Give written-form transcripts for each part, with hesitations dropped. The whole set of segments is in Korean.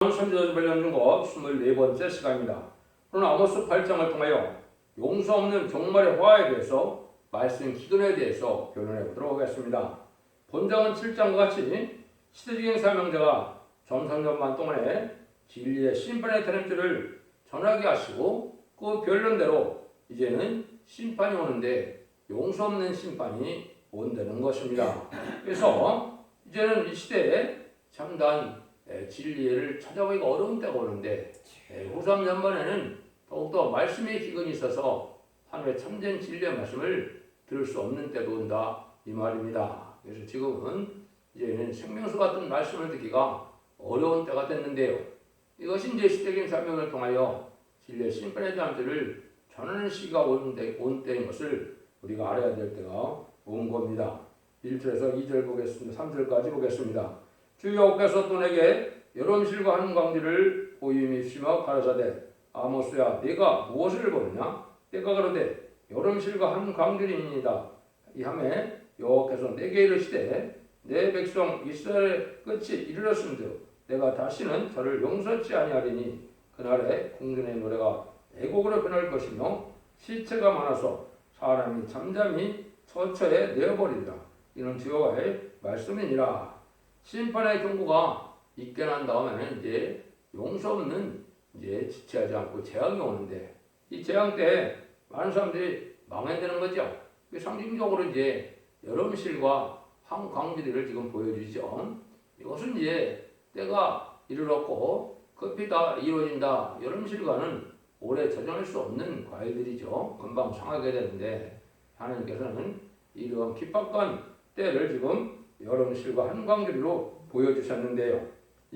선지자 관련 중거 24번째 시간입니다. 오늘 아모스 8장을 통하여 용서 없는 종말의 화에 대해서 말씀 기근에 대해서 변론해 보도록 하겠습니다. 본장은 7장과 같이 시대적인 사명자가 전선전만 동안에 진리의 심판의 대냄줄을 전하게 하시고 그 변론대로 이제는 심판이 오는데 용서 없는 심판이 온다는 것입니다. 그래서 이제는 이 시대에 참다한 진리를 찾아보기가 어려운 때가 오는데 후삼 전반에는 더욱더 말씀의 기근이 있어서 하늘의 참된 진리의 말씀을 들을 수 없는 때도 온다 이 말입니다. 그래서 지금은 이제는 생명수 같은 말씀을 듣기가 어려운 때가 됐는데요. 이것이 이제 시대적인 사명을 통하여 진리의 심판의 대함들을 전하는 시기가 온 때인 것을 우리가 알아야 될 때가 온 겁니다. 1절에서 2절 보겠습니다. 3절까지 보겠습니다. 주 여호와께서 또 내게 여름실과 한 광지를 보임이 심어 가라사대 아모스야 네가 무엇을 보느냐? 때가 가로되 여름실과 한 광지리이니이다. 이함에 여호와께서 내게 이르시되 내 백성 이스라엘의 끝이 이르렀음즉 내가 다시는 저를 용서치 아니하리니 그날에 궁전의 노래가 애곡으로 변할 것이며 시체가 많아서 사람이 잠잠히 처처에 내어버리리라. 이는 주 여호와의 말씀이니라. 심판의 경고가 있게 난 다음에는 이제 용서 없는 이제 지체하지 않고 재앙이 오는데 이 재앙 때 많은 사람들이 망해되는 거죠. 상징적으로 이제 여름실과 한 광지리를 지금 보여주죠. 이것은 이제 때가 이르렀고 급히 다 이루어진다. 여름실과는 오래 저장할 수 없는 과일들이죠. 금방 상하게 되는데 하나님께서는 이러한 핍박한 때를 지금 여름실과 한광주리로 보여주셨는데요.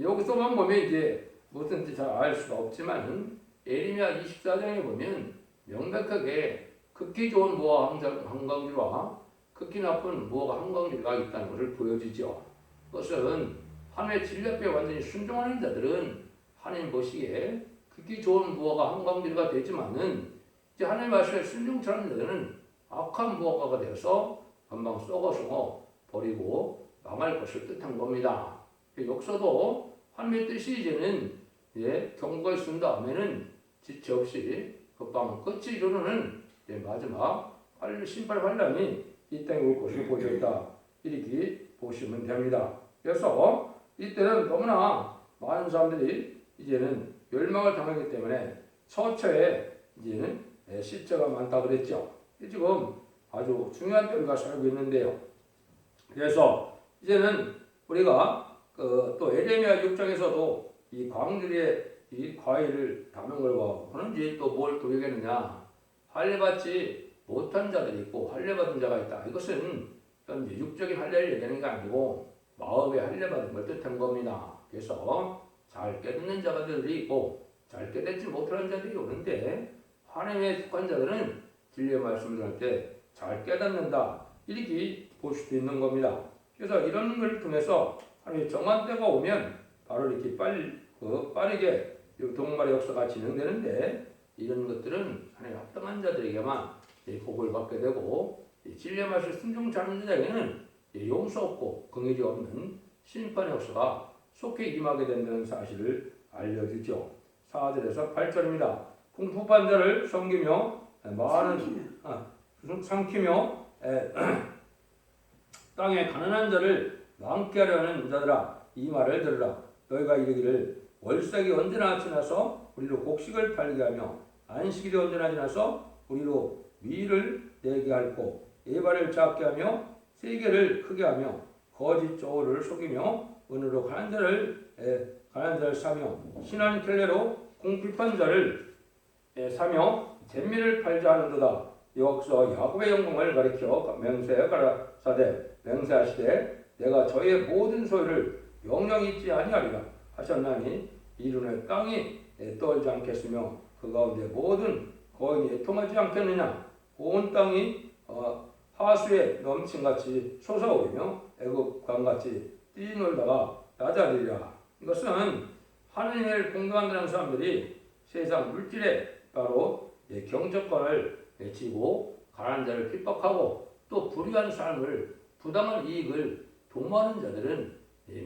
여기서만 보면 이제 무슨 뜻 잘 알 수가 없지만 예레미야 24장에 보면 명백하게 극히 좋은 무화과 한광주리와 극히 나쁜 무화과 한광주리가 있다는 것을 보여주죠. 그것은 하나님의 진리 앞에 완전히 순종하는 자들은 하나님 보시기에 극히 좋은 무화과 한광주리가 되지만은 이제 하나님 말씀에 순종치 않는 자들은 악한 무화과가 되어서 금방 썩어서 버리고 망할 것을 뜻한 겁니다. 역사도 하나님의 뜻이 이제는 경고가 있은 다음에는 지체 없이 금방 끝이 이르는 마지막 심판 환란이 이 땅에 올 것을 보여줬다. 이렇게 보시면 됩니다. 그래서 이때는 너무나 많은 사람들이 이제는 멸망을 당하기 때문에 처처에 이제는 시체가 많다 그랬죠. 지금 아주 중요한 때를 우리가 살고 있는데요. 그래서 이제는 우리가 또 에레미야 6장에서도 이 광주리의 이 과일을 담은 걸고 그는 이제 또 뭘 또 얘기했느냐? 할례받지 못한 자들이 있고 할례받은 자가 있다. 이것은 현재 육적인 할례를 얘기하는 게 아니고 마음의 할례받은 걸 뜻한 겁니다. 그래서 잘 깨닫는 자들이 있고 잘 깨닫지 못하는 자들이 오는데 하나님의 속한 자들은 진리의 말씀을 할 때 잘 깨닫는다. 이렇게 볼 수도 있는 겁니다. 그래서 이런 걸 통해서 하나님의 정한 때가 오면 바로 이렇게 빠르게 동말의 역사가 진행되는데 이런 것들은 하나님의 합당한 자들에게만 복을 받게 되고 진리의 말씀 순종치 않는 자에게는 용서 없고 긍휼이 없는 심판의 역사가 속히 임하게 된다는 사실을 알려주죠. 4절에서 8절입니다. 궁핍한 자를 섬기며 많은 삼키며 땅에 가난한 자를 많게 하려는 자들아 이 말을 들으라. 너희가 이르기를 월삭이 언제나 지나서 우리로 곡식을 팔게 하며 안식일이 언제나 지나서 우리로 미를 내게 할고 예발을 작게 하며 세계를 크게 하며 거짓 조를 속이며 은으로 가난한 자를 사며 신한 켈레로 궁핍한 자를 사며 잼미를 팔자 하는도다. 여기서 야곱의 영광을 가리켜 맹세하여 가라사대 맹세하시되 내가 저의 모든 소유를 영영 잊지 아니하리라 하셨나니 이르는 땅이 떨지 않겠으며 그 가운데 모든 거인이 통하지 않겠느냐. 온 땅이 하수에 넘친같이 솟아오르며 애굽 강같이 뛰놀다가 나자리라. 이것은 하나님을 공경한다는 사람들이 세상 물질에 바로 경제권을 지고 가난한 자를 핍박하고 또 불의한 삶을 부당한 이익을 도모하는 자들은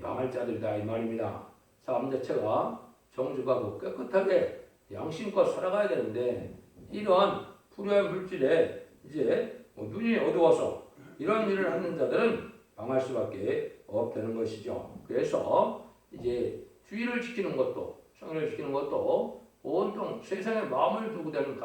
망할 자들이다 이 말입니다. 삶 자체가 정직하고 깨끗하게 양심껏 살아가야 되는데 이러한 불의한 물질에 이제 눈이 어두워서 이런 일을 하는 자들은 망할 수밖에 없다는 것이죠. 그래서 이제 주의를 지키는 것도 성의를 지키는 것도 온통 세상에 마음을 두고 되는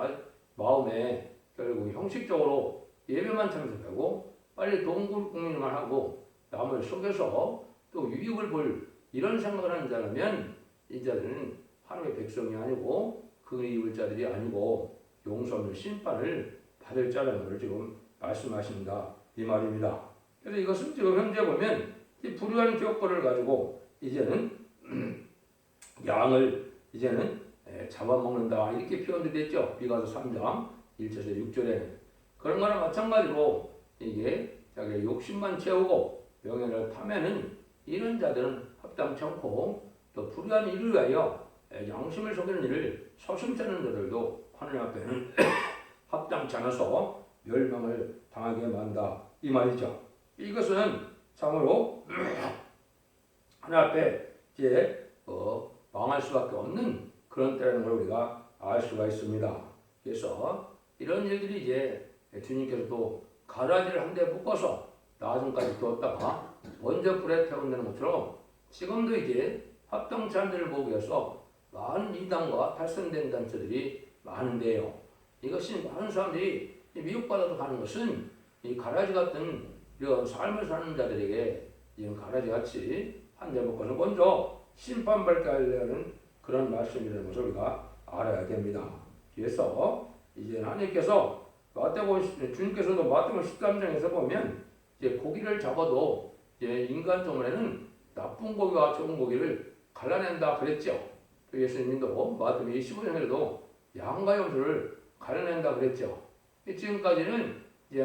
마음에 결국 형식적으로 예배만 참석하고 빨리 돈 국민만 하고 남을 속여서 또 유익을 볼 이런 생각을 하는 자라면 이 자들은 하나님의 백성이 아니고 그 이을 자들이 아니고 용서 없는 심판을 받을 자라는 걸 지금 말씀하신다 이 말입니다. 그래서 이것은 지금 현재 보면 이 불의한 교권을 가지고 이제는 양을 이제는 잡아먹는다 이렇게 표현이 됐죠. 미가서 3장 1절에서 6절에 그런 거나 마찬가지로 이게 자기의 욕심만 채우고 명예를 타면은 이런 자들은 합당치 않고 또 불의한 일을 위하여 양심을 속이는 일을 서슴지 않는 자들도 하나님 앞에는 합당치 않아서 멸망을 당하게 만다 이 말이죠. 이것은 참으로 하나님 앞에 이제 망할 수밖에 없는 그런 때라는 걸 우리가 알 수가 있습니다. 그래서 이런 일들이 이제 주님께서도 가라지를 한 대 묶어서 나중까지 두었다가 먼저 불에 태운다는 것처럼 지금도 이제 합당치 않은 일을 보기 위해서 많은 이단과 탈선된 단체들이 많은데요. 이것이 많은 사람들이 미혹받아서 가는 것은 이 가라지 같은 이런 삶을 사는 자들에게 이런 가라지 같이 한 대 묶어서 먼저 심판받게 하려는 그런 말씀이라는 것을 우리가 알아야 됩니다. 그래서 이제 하나님께서 주님께서도 마태복음 13장에서 보면 이제 고기를 잡아도 이제 인간 정원에는 나쁜 고기와 좋은 고기를 갈라낸다 그랬죠. 또 예수님도 마태복음 15장에도 양과 염소를 갈라낸다 그랬죠. 지금까지는 이제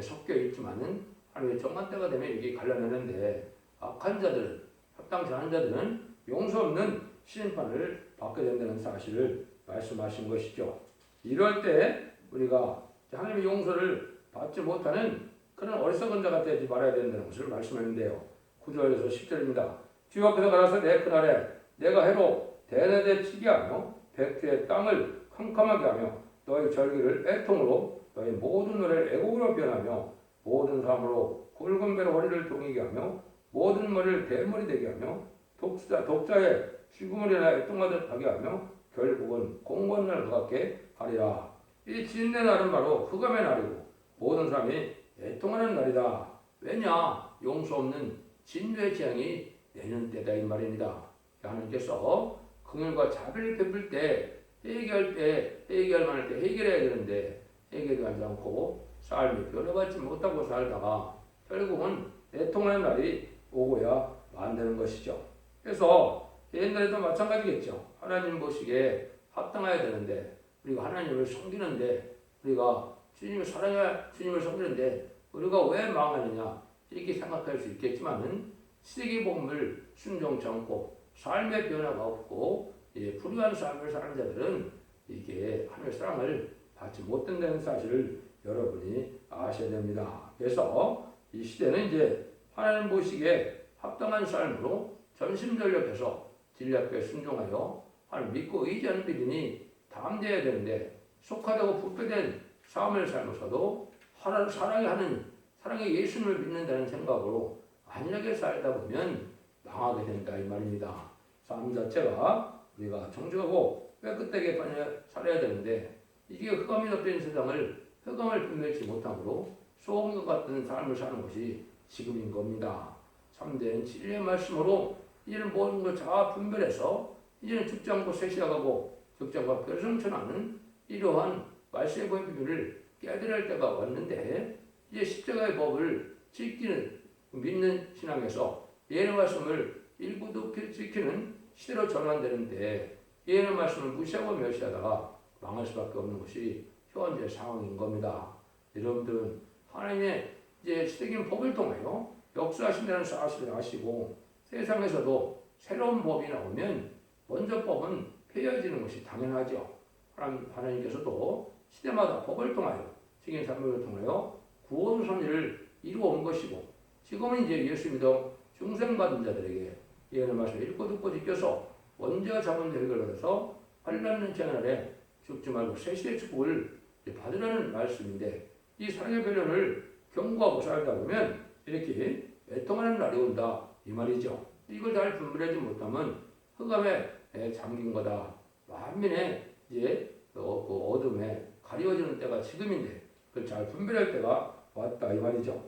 섞여 있지만은 하나님의 정한 때가 되면 이게 갈라내는데 악한 자들은 합당치 않은 자들은 용서 없는 심판을 받게 된다는 사실을 말씀하신 것이죠. 이럴 때 우리가 하나님의 용서를 받지 못하는 그런 어리석은 자가 되지 말아야 된다는 것을 말씀하는데요. 9절에서 10절입니다. 주 앞에서 가라사 내 그날에 내가 해로 대낮에 치게 하며 백두의 땅을 캄캄하게 하며 너희 절기를 애통으로 너희 모든 노래를 애곡으로 변하며 모든 사람으로 굵은 배로 허리를 동이게 하며 모든 머리를 대머리 되게 하며 독자의 죽음을 인하여 애통하듯 하게 하며 결국은 공고한 날 같게 하리라. 이 진내 날은 바로 흑암의 날이고 모든 사람이 애통하는 날이다. 왜냐? 용서 없는 진노의 재앙이 내는 때다 이 말입니다. 하나님께서 긍휼과 자비를 베풀 때 해결할 만할 때 해결해야 되는데 해결하지 않고 삶이 변화받지 못하고 살다가 결국은 애통하는 날이 오고야 만드는 것이죠. 그래서 옛날에도 마찬가지겠죠. 하나님 보시기에 합당해야 되는데 우리가 하나님을 섬기는데 우리가 주님을 사랑해야 주님을 섬기는데 우리가 왜 망하느냐 이렇게 생각할 수 있겠지만은 시대의 복음을 순종치 않고 삶의 변화가 없고 불의한 삶을 사는 자들은 이게 하나님의 사랑을 받지 못한다는 사실을 여러분이 아셔야 됩니다. 그래서 이 시대는 이제 하나님 보시기에 합당한 삶으로 전심전력해서 진리학교에 순종하여 하나님 믿고 의지하는 믿음이 담대해야 되는데 속하다고 부패된 삶을 살면서도 사랑의 예수님을 믿는다는 생각으로 안일하게 살다 보면 망하게 된다 이 말입니다. 삶 자체가 우리가 정직하고 깨끗하게 살아야 되는데 이게 흑암이 덮인 세상을 흑암을 분별치 못함으로 소금과 같은 삶을 사는 것이 지금인 겁니다. 참된 진리의 말씀으로 이제는 모든 걸 다 분별해서 이제는 죽지 않고 쇠시하고 죽지 않고 별성천하는 이러한 말씀의 법을 깨달아야 할 때가 왔는데 이제 십자가의 법을 지키는 믿는 신앙에서 예언의 말씀을 일부도 지키는 시대로 전환되는데 예언의 말씀을 무시하고 멸시하다가 망할 수밖에 없는 것이 현재 상황인 겁니다. 여러분들은 하나님의 이제 시대적인 법을 통하여 역사하신다는 사실을 아시고 세상에서도 새로운 법이 나오면 먼저 법은 폐해지는 것이 당연하죠. 하나님께서도 시대마다 법을 통하여 책임 산물을 통하여 구원 선의를 이루어온 것이고 지금은 이제 예수 믿어 중생받은 자들에게 예언의 말씀을 읽고 듣고 지켜서 언제가 잡은 계획을 받아서 환란는 채널에 죽지 말고 세시의 축복을 받으라는 말씀인데 이 사랑의 변론을 경고하고 살다 보면 이렇게 애통하는 날이 온다 이 말이죠. 이걸 잘 분별하지 못하면 흑암에 잠긴 거다. 만민의 이제 그 어둠에 가리워지는 때가 지금인데 그걸 잘 분별할 때가 왔다 이 말이죠.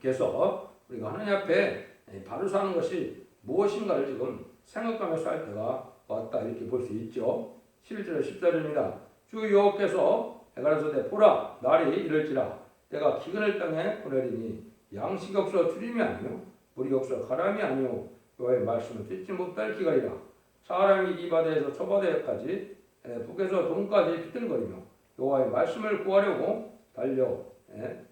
그래서 우리가 하나님 앞에 바로 사는 것이 무엇인가를 지금 생각하면서 할 때가 왔다 이렇게 볼 수 있죠. 11절 14절입니다. 주 여호와께서 해가라사대 보라 날이 이를지라 때가 기근을 땅에 보내리니 양식이 없어 주림이 아니요 물이 없어 가람이 아니요 여호와의 말씀을 듣지 못할 기갈이라. 사람이 이 바다에서 저 바다에까지 북에서 동까지 비틀거리며 여호와의 말씀을 구하려고 달려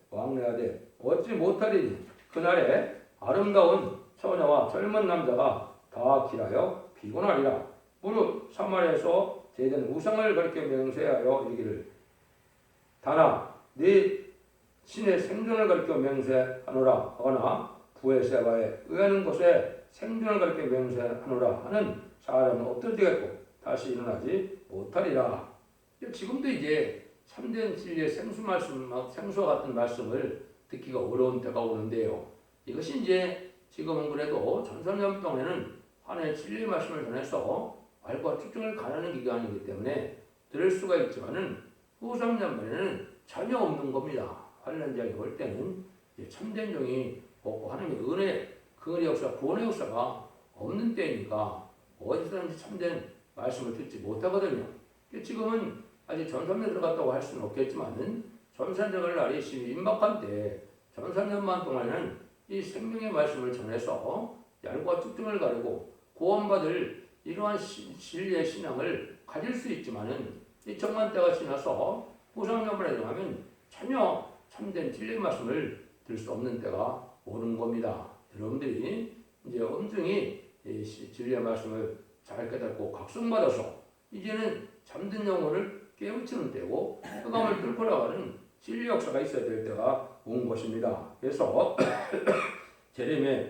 왕래하되 얻지 못하리니 그날에 아름다운 처녀와 젊은 남자가 다 길하여 피곤하리라. 무릇 사마리아에서 제된 우상을 가리켜 맹세하여 이르기를 다나 네 신의 생존을 가리켜 맹세하노라 하거나 부엘세바에 의하는 곳에 생존을 가리켜 맹세하노라 하는 사람은 엎드려지겠고 다시 일어나지 못하리라. 지금도 이제 참된 진리의 생수와 같은 말씀을 듣기가 어려운 때가 오는데요. 이것이 이제 지금은 그래도 전설년 동안에는 하나님의 진리의 말씀을 전해서 말과 특징을 가르는 기간이기 때문에 들을 수가 있지만은 후삼년만에는 전혀 없는 겁니다. 환란장이 올 때는 참된 종이 없고 하나님의 은혜, 그 역사, 구원의 역사가 없는 때니까 어디서든지 참된 말씀을 듣지 못하거든요. 지금은 아직 전산에 들어갔다고 할 수는 없겠지만은 전산적을 날이 심히 임박한 때 전산년만 동안에는 이 생명의 말씀을 전해서 얄과 특징을 가르고 구원받을 이러한 진리의 신앙을 가질 수 있지만은 이 정만 때가 지나서 후상년만에 들어가면 전혀 참된 진리의 말씀을 들 수 없는 때가 오는 겁니다. 여러분들이 이제 엄중히 진리의 말씀을 잘 깨닫고 각성받아서 이제는 잠든 영혼을 깨우치는 때고 흑암을 뚫고 나가는 진리 역사가 있어야 될 때가 온 것입니다. 그래서 제레미야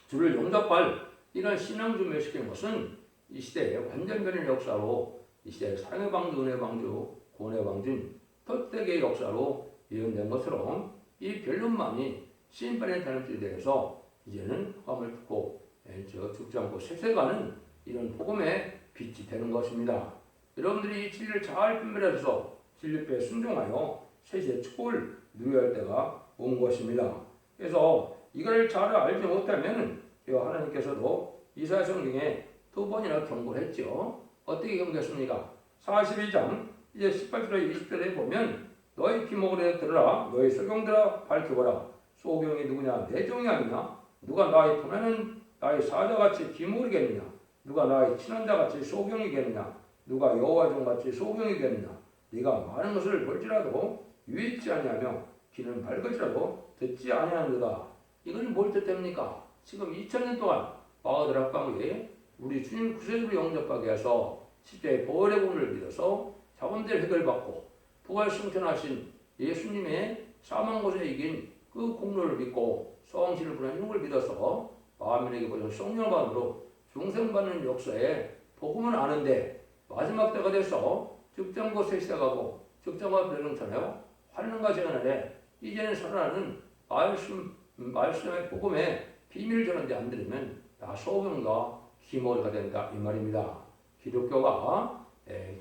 주를 용접할 이런 신앙 준비시키는 것은 이 시대의 완전 변의 역사로 이 시대의 사랑의 방주, 은혜의 방주, 구원의 방주인 텄대의 역사로 예언된 것처럼 이 변론만이 시인판의 단합지에 대해서 이제는 흑암을 뚫고 죽지 않고 세세가는 이런 복음의 빛이 되는 것입니다. 여러분들이 이 진리를 잘 분별해서 진리에 순종하여 세시의 축복을 누려야 할 때가 온 것입니다. 그래서 이걸 잘 알지 못하면 하나님께서도 이사야 성경에 2번이나 경고를 했죠. 어떻게 경고했습니까? 42장 이제 18절에 20절에 보면 너희 기목을 들으라 너희 소경들아 밝혀보라 소경이 누구냐 내 종이 아니냐 누가 나의 통하는 나의 사자같이 기모르겠느냐 누가 나의 친한 자같이 소경이겠느냐 누가 여호와 종같이 소경이겠느냐 네가 많은 것을 볼지라도 유익지 아니하며 귀는 밝을지라도 듣지 아니하는도다. 이건 뭘 뜻합니까? 지금 2000년 동안 바하들 합방에 우리 주님 구세주로 영접하게 해서 십자의 보혈의 공을 믿어서 자범죄를 해결받고 부활 승천하신 예수님의 사망 고생에 이긴 그 공로를 믿고 성신을 부르는 걸 믿어서 마음에게 보여 성령반으로 중생받는 역사에 복음은 아는데 마지막 때가 돼서 적장고 세시다가고 적장과 변론잖아요. 환란과 재난에 이제는 살아나는 말씀의 복음의 비밀을 전하지 안 들으면 다 소경과 기모가 된다 이 말입니다. 기독교가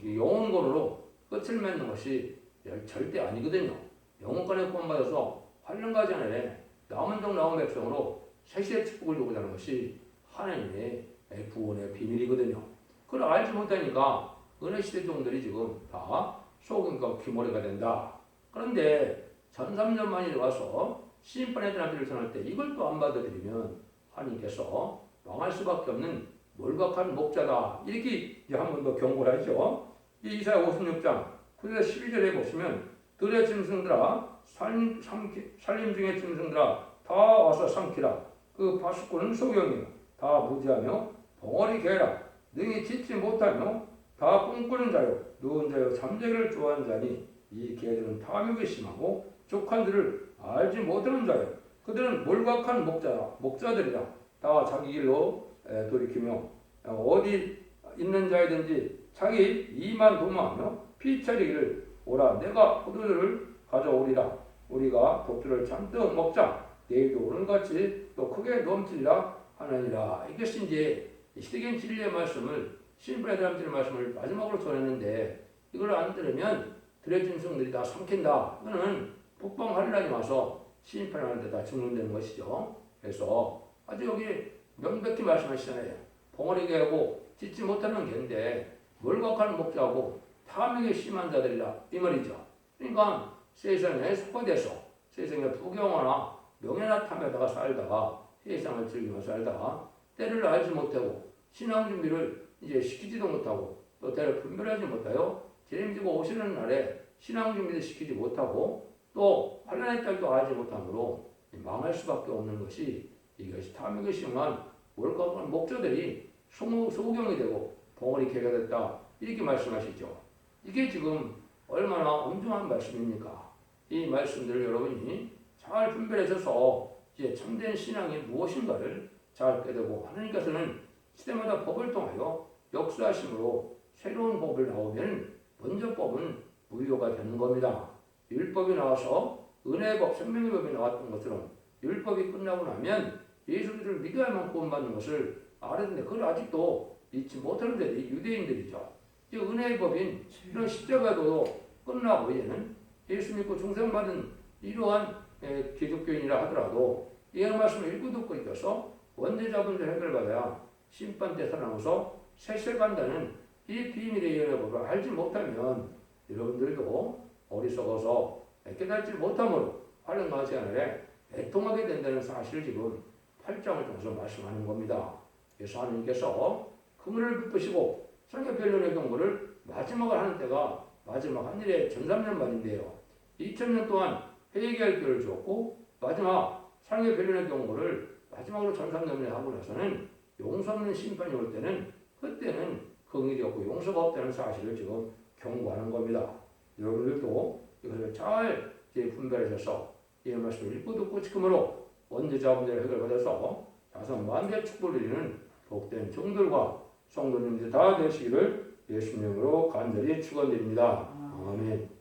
영혼권으로 끝을 맺는 것이 절대 아니거든요. 영혼권에 구원받아서 환란과 재난에 남은 종 남은 백성으로 세시의 축복을 누리고자 하는 것이 하나님의 구원의 비밀이거든요. 그걸 알지 못하니까 은혜 시대 종들이 지금 다 소경과 기모래가 된다. 그런데 1300년 만에 와서 시인판에 대한 앞을 전할 때 이걸 또 안 받아들이면 하나님께서 망할 수밖에 없는 몰박한 목자다. 이렇게 한 번 더 경고를 하죠. 이 이사야 56장 9절 12절에 보시면 들의 짐승들아 살림 중의 짐승들아 다 와서 삼키라. 그 파수꾼은 소경이요 다 무지하며 벙어리 개라. 능히 짓지 못하며 다 꿈꾸는 자요 누운 자요 잠자기를 좋아하는 자니 이 개들은 탐욕이 심하고 족한 들을 알지 못하는 자요 그들은 몰박한 목자들이라 다 자기 길로 돌이키며 어디 있는 자이든지 자기 이만 도모하며 피차리기를 오라. 내가 포도주를 가져오리라. 우리가 독주를 잔뜩 먹자. 내일도 오늘같이 또 크게 넘치리라 하느니라. 이것이 이제 시대경 진리의 말씀을 신분에 대한 진리의 말씀을 마지막으로 전했는데 이걸 안 들으면 들의 짐승들이 다 삼킨다. 이거는 북방 환란이 와서 심판하는 데다 증명되는 것이죠. 그래서 아주 여기 명백히 말씀하시잖아요. 벙어리게 하고 짓지 못하는 개인데 멀각하는 목자하고 탐욕에 심한 자들이라 이 말이죠. 그러니까 세상에 속화돼서 세상에 부경화나 명예나 탐에다가 살다가 세상을 즐기며 살다가 때를 알지 못하고 신앙 준비를 이제 시키지도 못하고 또 때를 분별하지 못하여 재림지고 오시는 날에 신앙 준비도 시키지 못하고 또 환란의 딸도 알지 못함으로 망할 수밖에 없는 것이 이것이 탐욕에 심한 월각한 목자들이 소경이 되고 벙어리 개가 됐다 이렇게 말씀하시죠. 이게 지금 얼마나 엄중한 말씀입니까? 이 말씀들을 여러분이 잘 분별하셔서 이제 참된 신앙이 무엇인가를 잘 깨닫고 하나님께서는 시대마다 법을 통하여 역사하심으로 새로운 법을 나오면 먼저 법은 무효가 되는 겁니다. 율법이 나와서 은혜의 법, 생명의 법이 나왔던 것처럼 율법이 끝나고 나면 예수 그리스도를 믿어야만 구원받는 것을 알았는데 그걸 아직도 믿지 못하는 데들이 유대인들이죠. 이 은혜의 법인 이런 십자가도 끝나고 이제는 예수 믿고 중생받은 이러한 기독교인이라 하더라도 이 말씀을 읽고 듣고 있어서 원죄자분들 해결받아야 심판 때 살아나서 세세 간다는 이 비밀의 예언법을 알지 못하면 여러분들도 어리석어서 깨닫지 못함으로 활용하지 않으래 애통하게 된다는 사실을 지금 8장을 통해서 말씀하는 겁니다. 그래서 하나님께서 그물을 베푸시고 성경변론의 경고를 마지막을 하는 때가 마지막 한일의 전삼년 만인데요. 2000년 동안 회개할 기회를 주었고 마지막 성경변론의 경고를 마지막으로 전삼년에 하고 나서는 용서 없는 심판이 올 때는 그때는 긍휼이 없고 용서가 없다는 사실을 지금 경고하는 겁니다. 여러분들도 이것을 잘 분별하셔서 이 말씀을 읽고 듣고 지금으로 원죄자분들의 해결받아서 다섯 만대 축복을 누리는 복된 종들과 성도님들 다 되시기를 예수님으로 간절히 축원드립니다. 아멘.